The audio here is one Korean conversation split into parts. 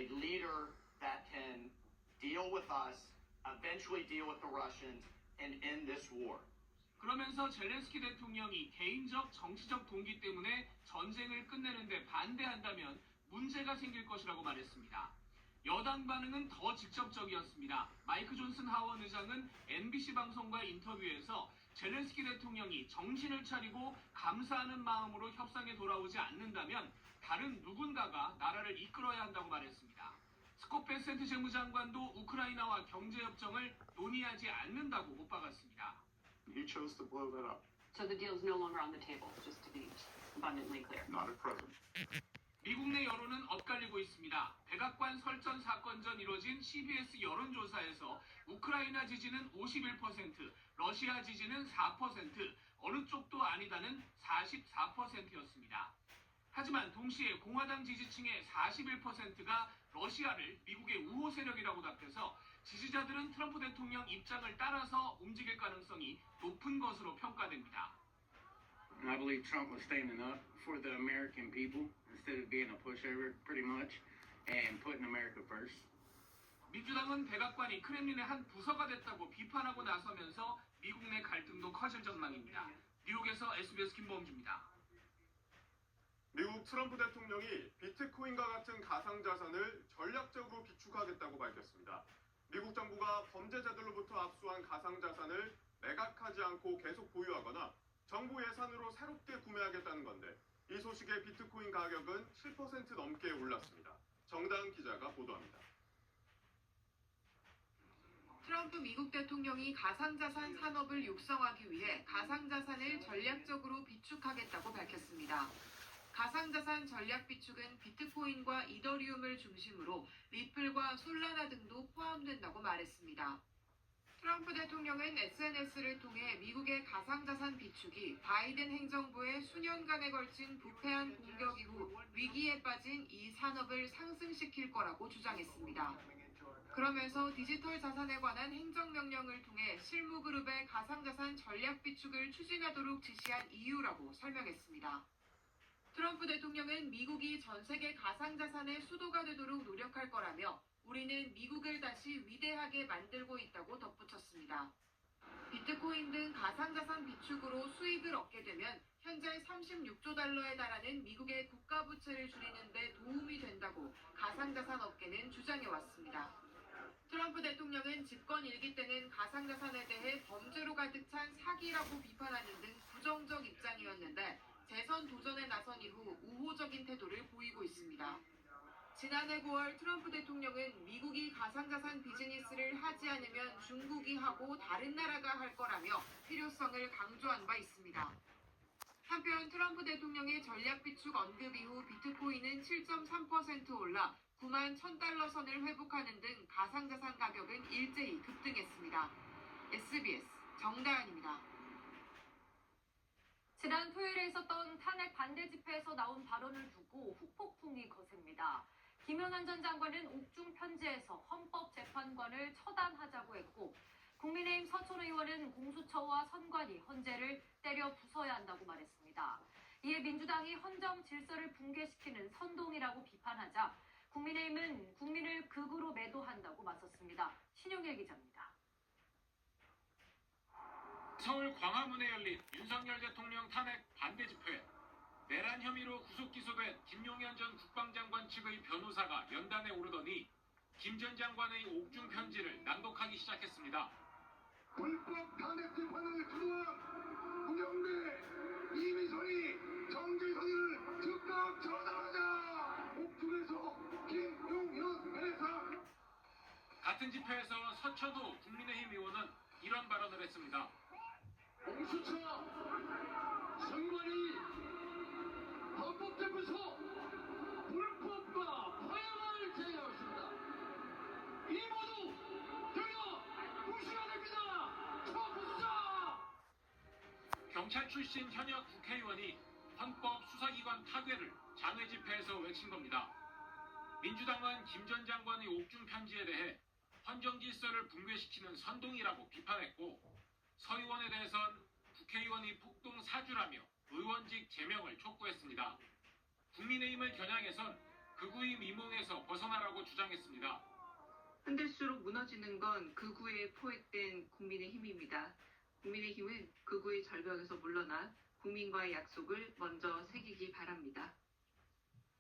a leader that can deal with us, eventually deal with the Russians, and end this war. 그러면서 젤렌스키 대통령이 개인적 정치적 동기 때문에 전쟁을 끝내는데 반대한다면 문제가 생길 것이라고 말했습니다. 여당 반응은 더 직접적이었습니다. 마이크 존슨 하원 의장은 MBC 방송과의 인터뷰에서 젤렌스키 대통령이 정신을 차리고 감사하는 마음으로 협상에 돌아오지 않는다면 다른 누군가가 나라를 이끌어야 한다고 말했습니다. 스콧 베센트 재무장관도 우크라이나와 경제협정을 논의하지 않는다고 못 박았습니다. He chose to blow that up. So the deal is no longer on the table, just to be abundantly clear. Not at present. 미국 내 여론은 엇갈리고 있습니다. 백악관 설전 사건 전 이뤄진 CBS 여론조사에서 우크라이나 지지는 51%, 러시아 지지는 4%, 어느 쪽도 아니다는 44%였습니다. 하지만 동시에 공화당 지지층의 41%가 러시아를 미국의 우호 세력이라고 답해서 지지자들은 트럼프 대통령 입장을 따라서 움직일 가능성이 높은 것으로 평가됩니다. I believe Trump was standing up for the American people instead of being a pushover, pretty much, and putting America first. 민주당은 백악관이 크렘린의 한 부서가 됐다고 비판하고 나서면서 미국 내 갈등도 커질 전망입니다. 뉴욕에서 SBS 김범주입니다. 미국 트럼프 대통령이 비트코인과 같은 가상자산을 전략적으로 비축하겠다고 밝혔습니다. 미국 정부가 범죄자들로부터 압수한 가상자산을 매각하지 않고 계속 보유하거나 정부 예산으로 새롭게 구매하겠다는 건데 이 소식에 비트코인 가격은 7% 넘게 올랐습니다. 정다은 기자가 보도합니다. 트럼프 미국 대통령이 가상자산 산업을 육성하기 위해 가상자산을 전략적으로 비축하겠다고 밝혔습니다. 가상자산 전략 비축은 비트코인과 이더리움을 중심으로 리플과 솔라나 등도 포함된다고 말했습니다. 트럼프 대통령은 SNS를 통해 미국의 가상자산 비축이 바이든 행정부의 수년간에 걸친 부패한 공격 이후 위기에 빠진 이 산업을 상승시킬 거라고 주장했습니다. 그러면서 디지털 자산에 관한 행정명령을 통해 실무그룹의 가상자산 전략 비축을 추진하도록 지시한 이유라고 설명했습니다. 트럼프 대통령은 미국이 전 세계 가상자산의 수도가 되도록 노력할 거라며 우리는 미국을 다시 위대하게 만들고 있다고 덧붙였습니다. 비트코인 등 가상자산 비축으로 수익을 얻게 되면 현재 36조 달러에 달하는 미국의 국가부채를 줄이는 데 도움이 된다고 가상자산 업계는 주장해왔습니다. 트럼프 대통령은 집권 1기 때는 가상자산에 대해 범죄로 가득 찬 사기라고 비판하는 등 부정적 입장이었는데 대선 도전에 나선 이후 우호적인 태도를 보이고 있습니다. 지난해 9월 트럼프 대통령은 미국이 가상자산 비즈니스를 하지 않으면 중국이 하고 다른 나라가 할 거라며 필요성을 강조한 바 있습니다. 한편 트럼프 대통령의 전략 비축 언급 이후 비트코인은 7.3% 올라 9만 1,000달러 선을 회복하는 등 가상자산 가격은 일제히 급등했습니다. SBS 정다은입니다. 지난 토요일에 있었던 탄핵 반대 집회에서 나온 발언을 두고 후폭풍이 거셉니다. 김영한 전 장관은 옥중 편지에서 헌법재판관을 처단하자고 했고 국민의힘 서촌 의원은 공수처와 선관위, 헌재를 때려 부숴야 한다고 말했습니다. 이에 민주당이 헌정 질서를 붕괴시키는 선동이라고 비판하자 국민의힘은 국민을 극으로 매도한다고 맞섰습니다. 신용일 기자입니다. 서울 광화문에 열린 윤석열 대통령 탄핵 반대 집회. 내란 혐의로 구속 기소된 김용현 전 국방장관 측의 변호사가 연단에 오르더니 김 전 장관의 옥중 편지를 낭독하기 시작했습니다. 불법 탄핵 재판을 주도한 구경대 이미선이 정재선을 즉각 처단하자. 옥중에서 김용현 회사. 같은 집회에서 서천호 국민의힘 의원은 이런 발언을 했습니다. 공수처, 선관위, 헌법재판소 불법과 파행을 제외하였습니다. 이 모두 되어 부시가 됩니다. 처부사! 경찰 출신 현역 국회의원이 헌법 수사기관 타괴를 장외 집회에서 외친 겁니다. 민주당은 김 전 장관의 옥중 편지에 대해 헌정 질서를 붕괴시키는 선동이라고 비판했고 서 의원에 대해선 국회의원이 폭동 사주라며 의원직 제명을 촉구했습니다. 국민의힘을 겨냥해선 극우의 미몽에서 벗어 벗어나라고 주장했습니다. 흔들수록 무너지는 건 극우에 포획된 국민의힘입니다. 국민의힘은 극우의 절벽에서 물러나 국민과의 약속을 먼저 새기기 바랍니다.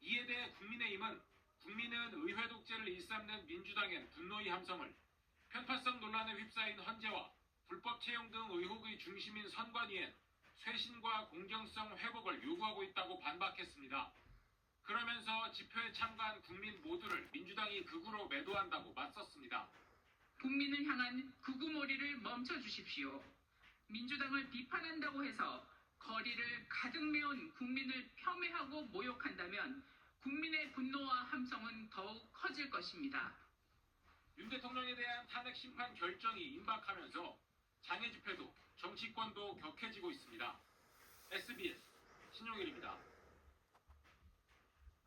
이에 대해 국민의힘은 국민은 의회 독재를 일삼는 민주당의 분노의 함성을, 편파성 논란에 휩싸인 헌재와 불법 채용 등 의혹의 중심인 선관위엔 쇄신과 공정성 회복을 요구하고 있다고 반박했습니다. 그러면서 집회에 참가한 국민 모두를 민주당이 극우로 매도한다고 맞섰습니다. 국민을 향한 극우몰이를 멈춰주십시오. 민주당을 비판한다고 해서 거리를 가득 메운 국민을 폄훼하고 모욕한다면 국민의 분노와 함성은 더욱 커질 것입니다. 윤 대통령에 대한 탄핵 심판 결정이 임박하면서 장애 집회도 정치권도 격해지고 있습니다. SBS 신용일입니다.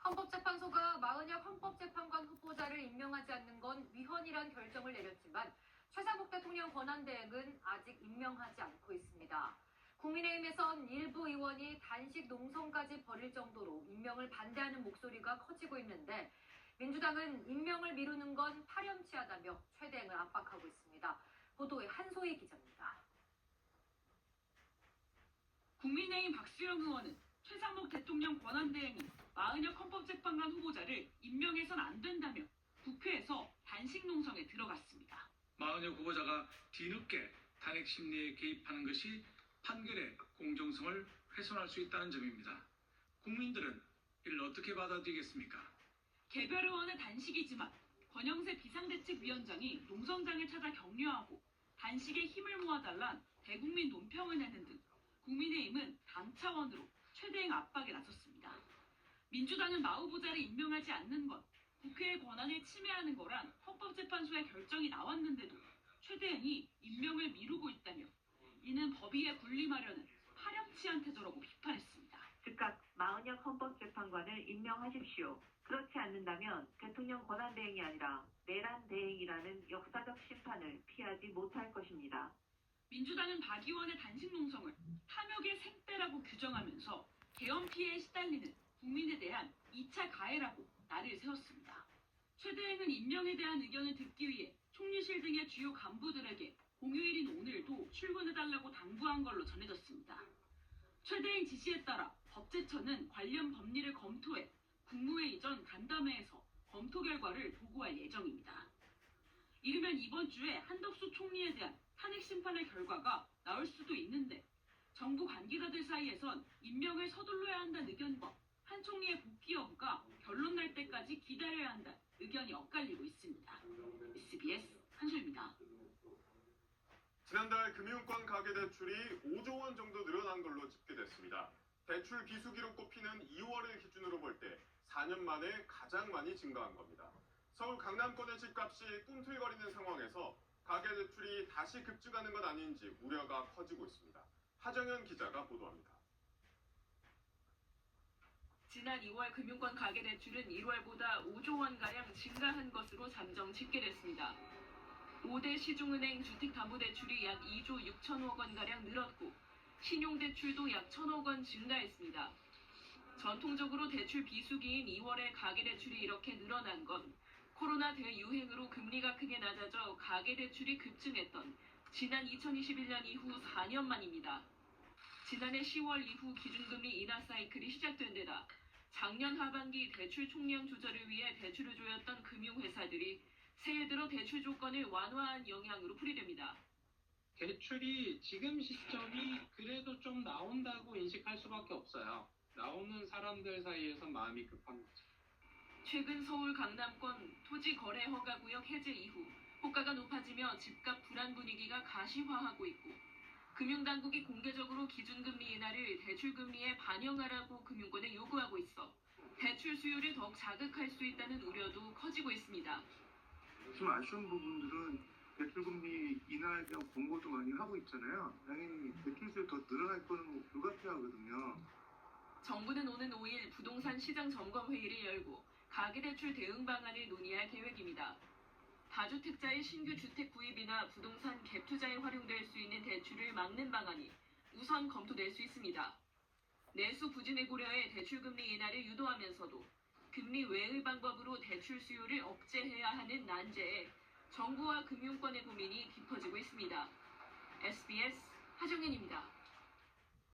헌법재판소가 마은혁 헌법재판관 후보자를 임명하지 않는 건 위헌이란 결정을 내렸지만 최상목 대통령 권한대행은 아직 임명하지 않고 있습니다. 국민의힘에선 일부 의원이 단식 농성까지 벌일 정도로 임명을 반대하는 목소리가 커지고 있는데 민주당은 임명을 미루는 건 파렴치하다며 최대행을 압박하고 있습니다. 보도에 한소희 기자입니다. 국민의힘 박수영 의원은 최상목 대통령 권한대행이 마은혁 헌법재판관 후보자를 임명해선 안 된다며 국회에서 단식 농성에 들어갔습니다. 마은혁 후보자가 뒤늦게 탄핵 심리에 개입하는 것이 판결의 공정성을 훼손할 수 있다는 점입니다. 국민들은 이를 어떻게 받아들이겠습니까? 개별 의원의 단식이지만 권영세 비상대책위원장이 농성장에 찾아 격려하고 단식에 힘을 모아달란 대국민 논평을 내는 등 국민의힘은 당 차원으로 최대행 압박에 나섰습니다. 민주당은 마 후보자를 임명하지 않는 건 국회의 권한을 침해하는 거란 헌법재판소의 결정이 나왔는데도 최대행이 임명을 미루고 있다며 이는 법위의 분리 마련은 파렴치한 태도라고 비판했습니다. 즉각 마은혁 헌법재판관을 임명하십시오. 그렇지 않는다면 대통령 권한대행이 아니라 내란 대행이라는 역사적 심판을 피하지 못할 것입니다. 민주당은 박 의원의 단식 농성을 탐욕의 생떼라고 규정하면서 계엄 피해에 시달리는 국민에 대한 2차 가해라고 날을 세웠습니다. 최대행은 임명에 대한 의견을 듣기 위해 총리실 등의 주요 간부들에게 공휴일인 오늘도 출근해달라고 당부한 걸로 전해졌습니다. 최대행 지시에 따라 법제처는 관련 법리를 검토해 국무회의 전 간담회에서 검토 결과를 보고할 예정입니다. 이르면 이번 주에 한덕수 총리에 대한 탄핵 심판의 결과가 나올 수도 있는데 정부 관계자들 사이에선 임명을 서둘러야 한다는 의견과 한 총리의 복귀 여부가 결론 날 때까지 기다려야 한다는 의견이 엇갈리고 있습니다. SBS 한소희입니다. 지난달 금융권 가계대출이 5조 원 정도 늘어난 걸로 집계됐습니다. 대출 비수기로 꼽히는 2월을 기준으로 볼 때 4년 만에 가장 많이 증가한 겁니다. 서울 강남권의 집값이 꿈틀거리는 상황에서 가계대출이 다시 급증하는 건 아닌지 우려가 커지고 있습니다. 하정현 기자가 보도합니다. 지난 2월 금융권 가계대출은 1월보다 5조 원가량 증가한 것으로 잠정 집계됐습니다. 5대 시중은행 주택담보대출이 약 2조 6천억 원가량 늘었고 신용대출도 약 1천억 원 증가했습니다. 전통적으로 대출 비수기인 2월에 가계대출이 이렇게 늘어난 건 코로나 대유행으로 금리가 크게 낮아져 가계대출이 급증했던 지난 2021년 이후 4년 만입니다. 지난해 10월 이후 기준금리 인하 사이클이 시작된 데다 작년 하반기 대출 총량 조절을 위해 대출을 조였던 금융회사들이 새해 들어 대출 조건을 완화한 영향으로 풀이됩니다. 대출이 지금 시점이 그래도 좀 나온다고 인식할 수밖에 없어요. 나오는 사람들 사이에서 마음이 급한 거죠. 최근 서울 강남권 토지 거래 허가 구역 해제 이후 호가가 높아지며 집값 불안 분위기가 가시화하고 있고 금융당국이 공개적으로 기준금리 인하를 대출금리에 반영하라고 금융권에 요구하고 있어 대출 수요를 더욱 자극할 수 있다는 우려도 커지고 있습니다. 좀 아쉬운 부분들은 대출금리 인하에 대한 공고도 많이 하고 있잖아요. 당연히 대출 수요 더 늘어날 거는 불가피하거든요. 정부는 오는 5일 부동산 시장 점검 회의를 열고 가계대출 대응 방안을 논의할 계획입니다. 다주택자의 신규 주택 구입이나 부동산 갭 투자에 활용될 수 있는 대출을 막는 방안이 우선 검토될 수 있습니다. 내수 부진을 고려해 대출금리 인하를 유도하면서도 금리 외의 방법으로 대출 수요를 억제해야 하는 난제에 정부와 금융권의 고민이 깊어지고 있습니다. SBS 하정현입니다.